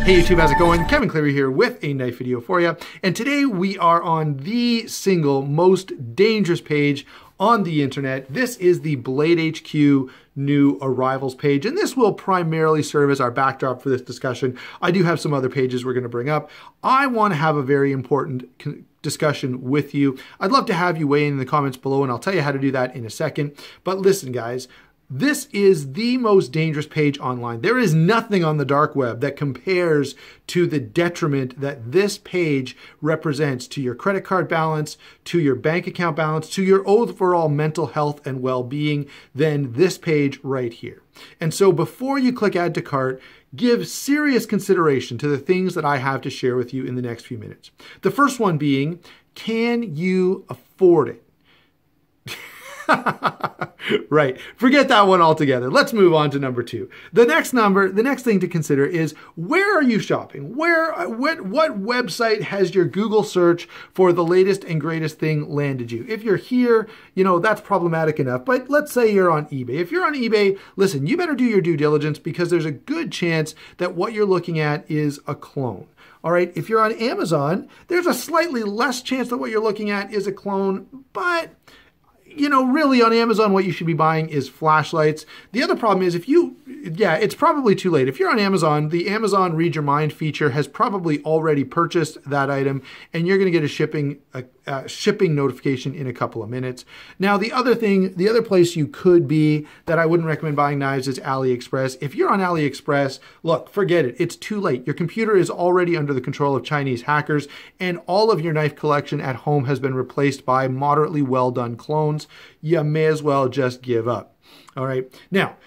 Hey YouTube, how's it going? Kevin Cleary here with a knife video for you. And today we are on the single most dangerous page on the internet. This is the Blade HQ new arrivals page, and this will primarily serve as our backdrop for this discussion. I do have some other pages we're going to bring up. I want to have a very important discussion with you. I'd love to have you weigh in the comments below, and I'll tell you how to do that in a second. But listen, guys, this is the most dangerous page online. There is nothing on the dark web that compares to the detriment that this page represents to your credit card balance, to your bank account balance, to your overall mental health and well-being than this page right here. And so before you click add to cart, give serious consideration to the things that I have to share with you in the next few minutes. The first one being, can you afford it? Right. Forget that one altogether. Let's move on to number two. The next thing to consider is, where are you shopping? What website has your Google search for the latest and greatest thing landed you? If you're here, that's problematic enough. But let's say you're on eBay. If you're on eBay, listen, you better do your due diligence, because there's a good chance that what you're looking at is a clone. All right. If you're on Amazon, there's a slightly less chance that what you're looking at is a clone, but really on Amazon, what you should be buying is flashlights. The other problem is it's probably too late. If you're on Amazon, the Amazon Read Your Mind feature has probably already purchased that item, and you're going to get a shipping notification in a couple of minutes. Now, the other place you could be that I wouldn't recommend buying knives is AliExpress. If you're on AliExpress, look, forget it. It's too late. Your computer is already under the control of Chinese hackers, and all of your knife collection at home has been replaced by moderately well done clones. You may as well just give up. All right. Now,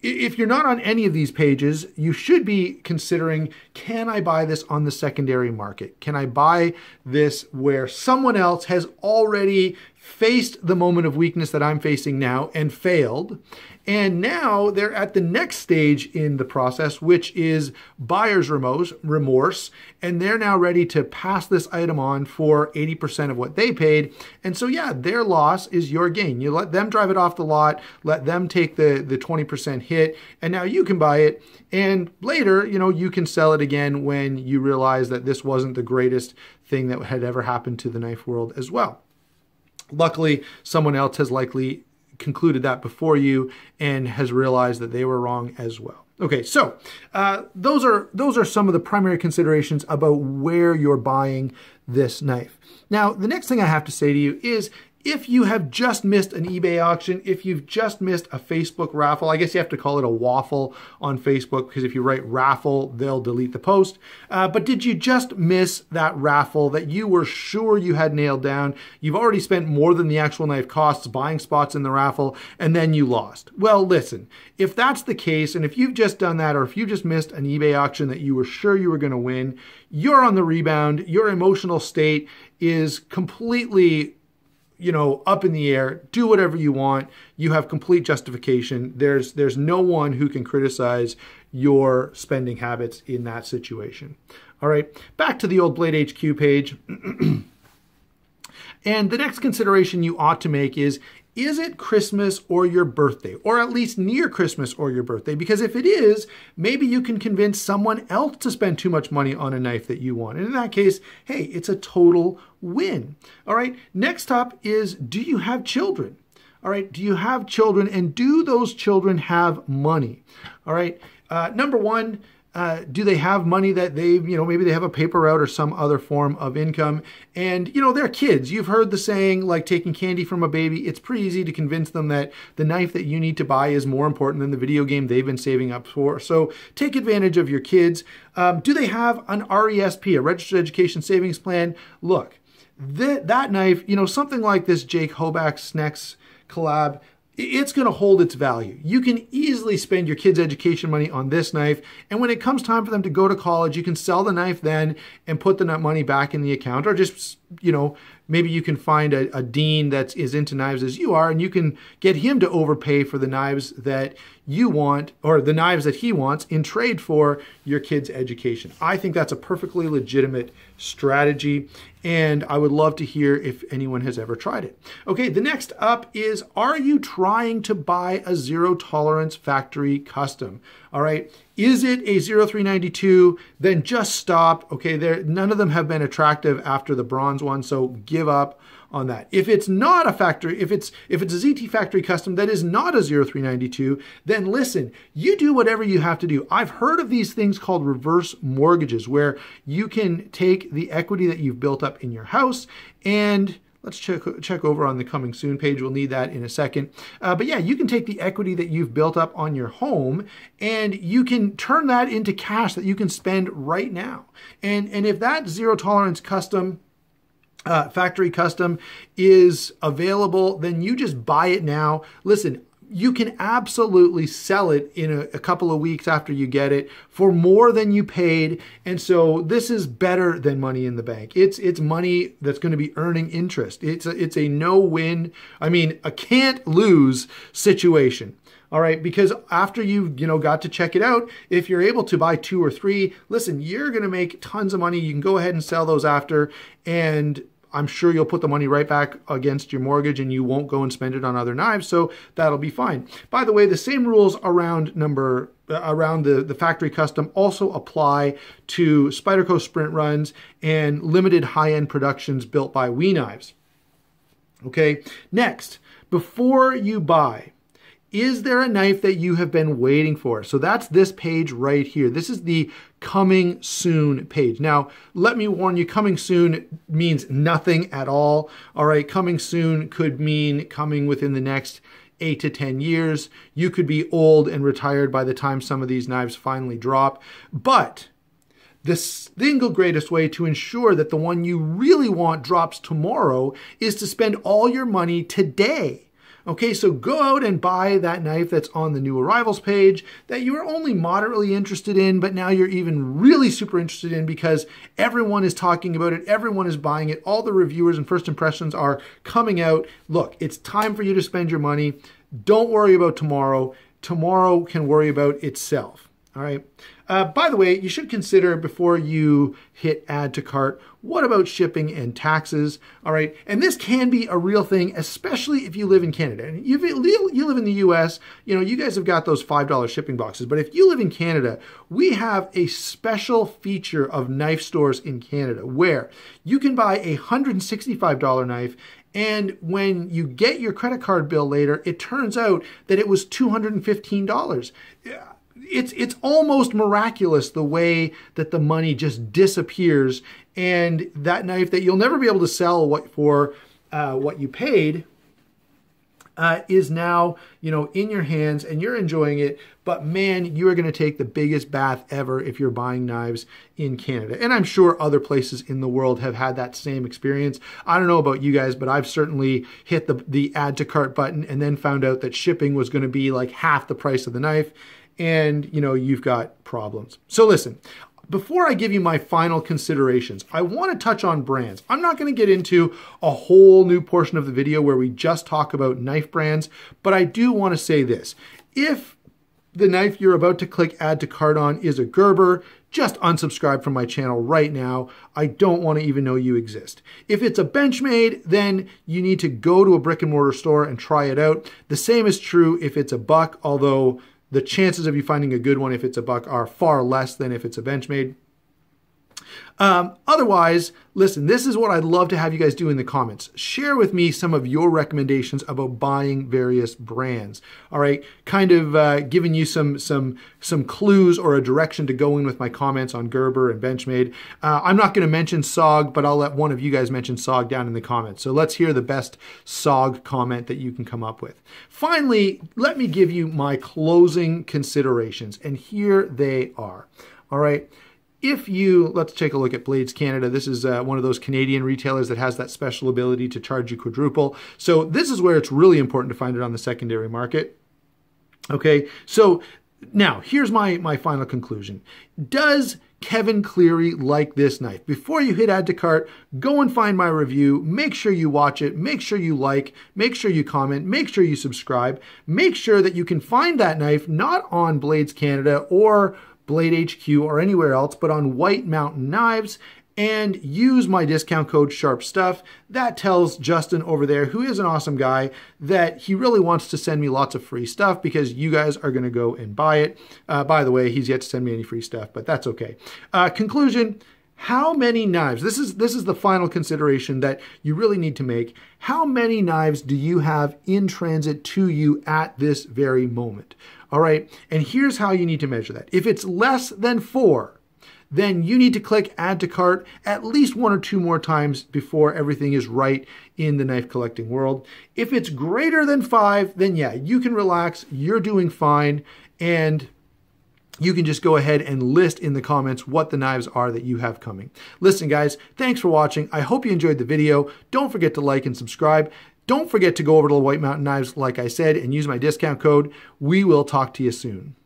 if you're not on any of these pages, you should be considering, can I buy this on the secondary market? Can I buy this where someone else has already faced the moment of weakness that I'm facing now and failed? And now they're at the next stage in the process, which is buyer's remorse, and they're now ready to pass this item on for 80% of what they paid. And so, yeah, their loss is your gain. You let them drive it off the lot, let them take the 20% hit, and now you can buy it. And later, you can sell it again when you realize that this wasn't the greatest thing that had ever happened to the knife world as well. Luckily, someone else has likely concluded that before you and has realized that they were wrong as well. Okay, so those are some of the primary considerations about where you're buying this knife. Now, the next thing I have to say to you is, if you have just missed an eBay auction, if you've just missed a Facebook raffle, I guess you have to call it a waffle on Facebook, because if you write raffle, they'll delete the post. But did you just miss that raffle that you were sure you had nailed down? You've already spent more than the actual knife costs buying spots in the raffle, and then you lost. Well, listen, if that's the case, and if you've just done that, or if you just missed an eBay auction that you were sure you were going to win, you're on the rebound. Your emotional state is completely up in the air. Do whatever you want. You have complete justification. There's no one who can criticize your spending habits in that situation. All right, back to the old Blade HQ page. And the next consideration you ought to make is it Christmas or your birthday, or at least near Christmas or your birthday? Because if it is, maybe you can convince someone else to spend too much money on a knife that you want. And in that case, hey, it's a total win. All right, next up is, do you have children? All right, do you have children, and do those children have money? All right, number one, do they have money that maybe they have a paper route or some other form of income, and they're kids. You've heard the saying, like taking candy from a baby. It's pretty easy to convince them that the knife that you need to buy is more important than the video game they've been saving up for. So take advantage of your kids. Do they have an RESP, a Registered Education Savings Plan? Look, that knife, something like this Jake Hoback Snex collab, it's going to hold its value. You can easily spend your kids' education money on this knife, and when it comes time for them to go to college, you can sell the knife then and put the money back in the account, or just, maybe you can find a dean that is into knives as you are, and you can get him to overpay for the knives that you want, or the knives that he wants, in trade for your kids' education. I think that's a perfectly legitimate strategy, and I would love to hear if anyone has ever tried it. Okay, the next up is, are you trying to buy a zero tolerance factory custom? All right, Is it a 0392? Then just stop. Okay, none of them have been attractive after the bronze one, so give up on that. If it's not a factory, if it's a ZT factory custom that is not a 0392, then listen, you do whatever you have to do. I've heard of these things called reverse mortgages, where you can take the equity that you've built up in your house and let's check over on the coming soon page. We'll need that in a second. But yeah, you can take the equity that you've built up on your home and you can turn that into cash that you can spend right now. And if that zero tolerance custom, factory custom is available, then you just buy it now. Listen, you can absolutely sell it in a couple of weeks after you get it for more than you paid. And so this is better than money in the bank. It's money that's going to be earning interest. It's a no-win, I mean, a can't lose situation. All right, because after you got to check it out, if you're able to buy 2 or 3, listen, you're going to make tons of money. You can go ahead and sell those after, and I'm sure you'll put the money right back against your mortgage and you won't go and spend it on other knives, so that'll be fine. By the way, the same rules around the factory custom also apply to Spyderco sprint runs and limited high-end productions built by We Knives. Okay, next, before you buy, is there a knife that you have been waiting for? So that's this page right here. This is the coming soon page. Now, let me warn you, coming soon means nothing at all. All right, coming soon could mean coming within the next 8 to 10 years. You could be old and retired by the time some of these knives finally drop. But the single greatest way to ensure that the one you really want drops tomorrow is to spend all your money today. Okay, so go out and buy that knife that's on the new arrivals page that you were only moderately interested in, but now you're even really super interested in because everyone is talking about it, everyone is buying it, all the reviewers and first impressions are coming out. Look, it's time for you to spend your money. Don't worry about tomorrow. Tomorrow can worry about itself. All right. By the way, you should consider before you hit add to cart, what about shipping and taxes? All right. And this can be a real thing, especially if you live in Canada. And you live in the US, you guys have got those $5 shipping boxes. But if you live in Canada, we have a special feature of knife stores in Canada where you can buy a $165 knife, and when you get your credit card bill later, it turns out that it was $215. It's almost miraculous the way that the money just disappears, and that knife that you'll never be able to sell for what you paid is now in your hands and you're enjoying it. But man, you are going to take the biggest bath ever if you're buying knives in Canada. And I'm sure other places in the world have had that same experience. I don't know about you guys, but I've certainly hit the add to cart button and then found out that shipping was going to be like half the price of the knife. And you've got problems. So listen, before I give you my final considerations, I want to touch on brands. I'm not going to get into a whole new portion of the video where we just talk about knife brands, but I do want to say this. If the knife you're about to click add to cart on is a Gerber, just unsubscribe from my channel right now. I don't want to even know you exist. If it's a Benchmade, then you need to go to a brick and mortar store and try it out. The same is true if it's a Buck, although the chances of you finding a good one if it's a Buck are far less than if it's a Benchmade. Otherwise, listen, this is what I'd love to have you guys do in the comments. Share with me some of your recommendations about buying various brands. All right, kind of giving you some clues or a direction to go in with my comments on Gerber and Benchmade. I'm not going to mention SOG, but I'll let one of you guys mention SOG down in the comments. So let's hear the best SOG comment that you can come up with. Finally, let me give you my closing considerations, and here they are. All right. Let's take a look at Blades Canada. This is one of those Canadian retailers that has that special ability to charge you quadruple. So this is where it's really important to find it on the secondary market. Okay, so now here's my final conclusion. Does Kevin Cleary like this knife? Before you hit add to cart, go and find my review. Make sure you watch it. Make sure you like. Make sure you comment. Make sure you subscribe. Make sure that you can find that knife not on Blades Canada or Blade HQ or anywhere else, but on White Mountain Knives. and use my discount code SHARPSTUFF. That tells Justin over there, who is an awesome guy, that he really wants to send me lots of free stuff because you guys are going to go and buy it. By the way, he's yet to send me any free stuff, but that's okay. Conclusion. How many knives, this is the final consideration that you really need to make. How many knives do you have in transit to you at this very moment? All right, and here's how you need to measure that. If it's less than 4, then you need to click add to cart at least 1 or 2 more times before everything is right in the knife collecting world. If it's greater than 5, then yeah, you can relax, you're doing fine, and you can just go ahead and list in the comments what the knives are that you have coming. Listen, guys, thanks for watching. I hope you enjoyed the video. Don't forget to like and subscribe. Don't forget to go over to White Mountain Knives, like I said, and use my discount code. We will talk to you soon.